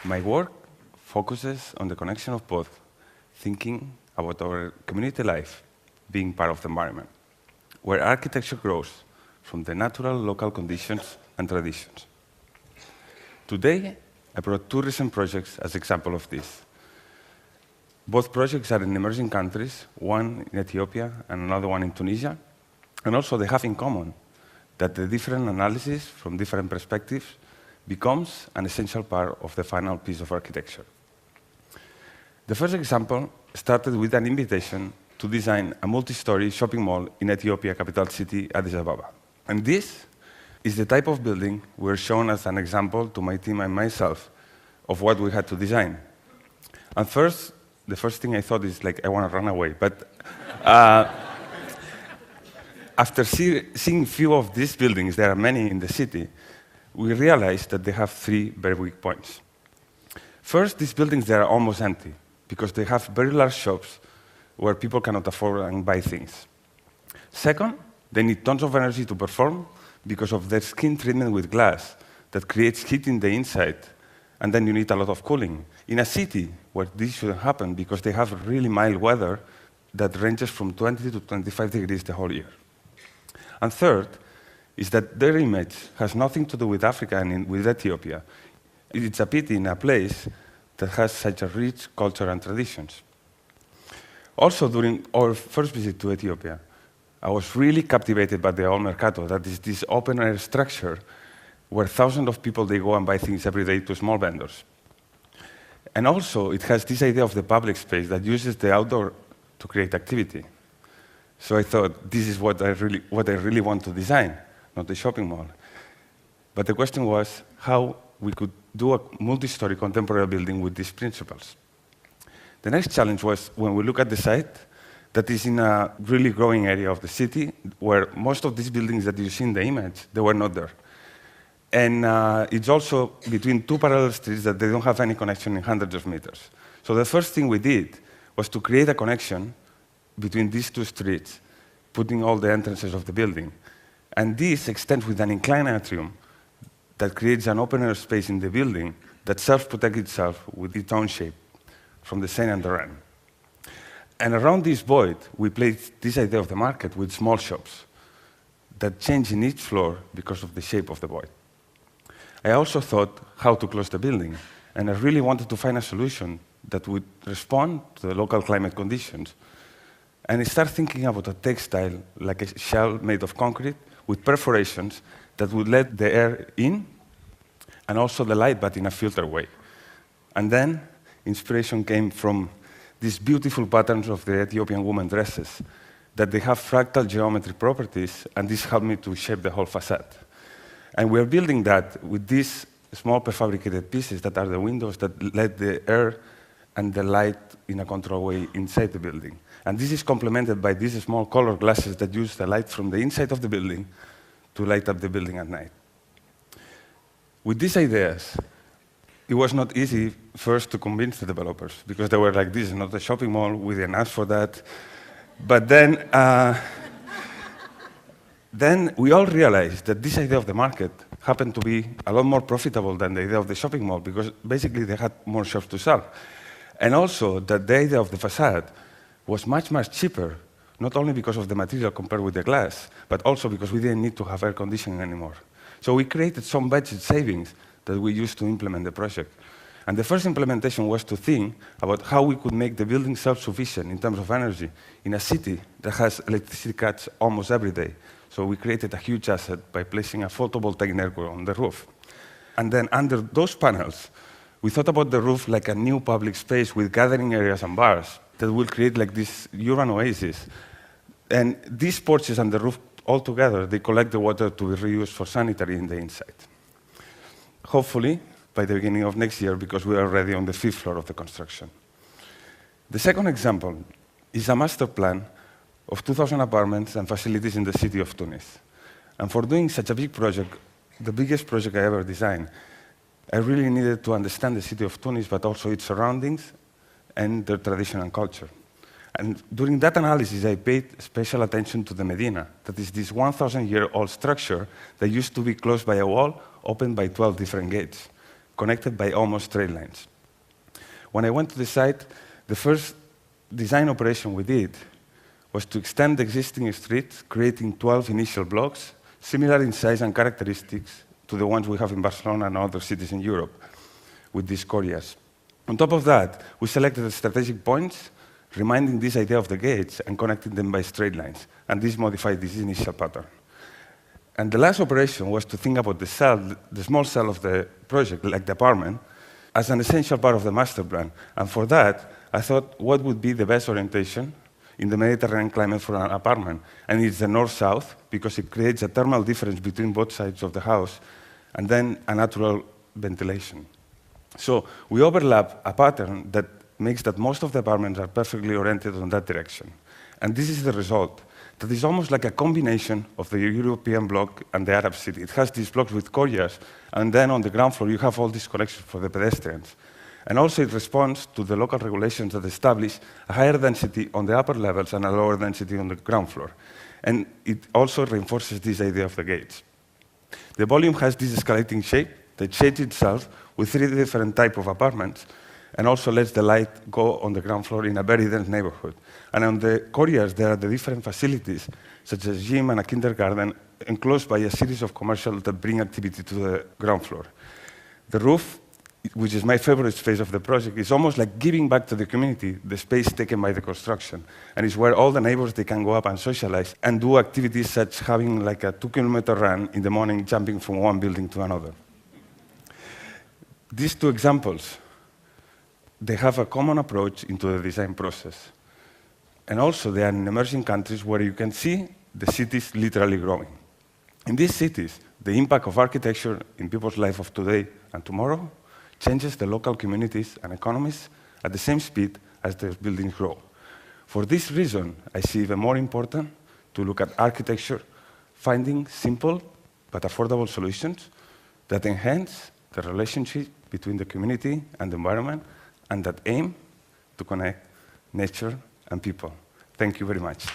My work focuses on the connection of both, thinking about our community life being part of the environment, where architecture grows from the natural local conditions and traditions. Today, I brought two recent projects as example of this. Both projects are in emerging countries, one in Ethiopia and another one in Tunisia, and also they have in common that the different analysis from different perspectives becomes an essential part of the final piece of architecture. The first example started with an invitation to design a multi-story shopping mall in Ethiopia capital city, Addis Ababa. And this is the type of building we're shown as an example to my team and myself of what we had to design. And first, the first thing I thought is like, I want to run away. But after seeing few of these buildings, there are many in the city, we realized that they have three very weak points. First, these buildings, they are almost empty because they have very large shops where people cannot afford and buy things. Second, they need tons of energy to perform because of their skin treatment with glass that creates heat in the inside, and then you need a lot of cooling. In a city where this shouldn't happen because they have really mild weather that ranges from 20 to 25 degrees the whole year. And third is that their image has nothing to do with Africa and with Ethiopia. It's a pity in a place that has such a rich culture and traditions. Also, during our first visit to Ethiopia, I was really captivated by the old Mercato, that is this open-air structure where thousands of people, they go and buy things every day to small vendors. And also, it has this idea of the public space that uses the outdoor to create activity. So I thought, this is what I really want to design, not a shopping mall. But the question was how we could do a multi-story contemporary building with these principles. The next challenge was when we look at the site, that is in a really growing area of the city, where most of these buildings that you see in the image, they were not there. And it's also between two parallel streets that they don't have any connection in hundreds of meters. So the first thing we did was to create a connection between these two streets, putting all the entrances of the building. And this extends with an inclined atrium that creates an open-air space in the building that self-protects itself with its own shape from the sun and the rain. And around this void, we placed this idea of the market with small shops that change in each floor because of the shape of the void. I also thought how to close the building, and I really wanted to find a solution that would respond to the local climate conditions. And I started thinking about a textile, like a shell made of concrete, with perforations that would let the air in, and also the light, but in a filtered way. And then inspiration came from these beautiful patterns of the Ethiopian women dresses, that they have fractal geometry properties, and this helped me to shape the whole facade. And we're building that with these small prefabricated pieces that are the windows that let the air and the light in a controlled way inside the building. And this is complemented by these small color glasses that use the light from the inside of the building to light up the building at night. With these ideas, it was not easy first to convince the developers, because they were like, this is not a shopping mall, we didn't ask for that. But then we all realized that this idea of the market happened to be a lot more profitable than the idea of the shopping mall, because basically they had more shops to sell. And also that the idea of the facade was much, much cheaper, not only because of the material compared with the glass, but also because we didn't need to have air conditioning anymore. So we created some budget savings that we used to implement the project. And the first implementation was to think about how we could make the building self-sufficient in terms of energy in a city that has electricity cuts almost every day. So we created a huge asset by placing a photovoltaic network on the roof. And then under those panels, we thought about the roof like a new public space with gathering areas and bars that will create like this urban oasis. And these porches and the roof all together, they collect the water to be reused for sanitary in the inside. Hopefully, by the beginning of next year, because we are already on the 5th floor of the construction. The second example is a master plan of 2,000 apartments and facilities in the city of Tunis. And for doing such a big project, the biggest project I ever designed, I really needed to understand the city of Tunis, but also its surroundings and their tradition and culture. And during that analysis, I paid special attention to the Medina, that is this 1,000-year-old structure that used to be closed by a wall, opened by 12 different gates. connected by almost straight lines. When I went to the site, the first design operation we did was to extend the existing street, creating 12 initial blocks, similar in size and characteristics to the ones we have in Barcelona and other cities in Europe, with these corridors. On top of that, we selected the strategic points, reminding this idea of the gates and connecting them by straight lines, and this modified this initial pattern. And the last operation was to think about the small cell of the project, like the apartment, as an essential part of the master plan. And for that, I thought, what would be the best orientation in the Mediterranean climate for an apartment? And it's the north-south, because it creates a thermal difference between both sides of the house, and then a natural ventilation. So we overlap a pattern that makes that most of the apartments are perfectly oriented on that direction. And this is the result. That is almost like a combination of the European block and the Arab city. It has these blocks with corridors, and then on the ground floor you have all these connections for the pedestrians. And also it responds to the local regulations that establish a higher density on the upper levels and a lower density on the ground floor. And it also reinforces this idea of the gates. The volume has this escalating shape that shades itself with 3 different types of apartments, and also lets the light go on the ground floor in a very dense neighborhood. And on the corridors, there are the different facilities, such as a gym and a kindergarten, enclosed by a series of commercials that bring activity to the ground floor. The roof, which is my favorite space of the project, is almost like giving back to the community the space taken by the construction. And it's where all the neighbors, they can go up and socialize and do activities such as having like a 2-kilometer run in the morning, jumping from one building to another. These 2 examples, they have a common approach into the design process. And also, they are in emerging countries where you can see the cities literally growing. In these cities, the impact of architecture in people's life of today and tomorrow changes the local communities and economies at the same speed as the buildings grow. For this reason, I see even more important to look at architecture, finding simple but affordable solutions that enhance the relationship between the community and the environment, and that aim to connect nature and people. Thank you very much.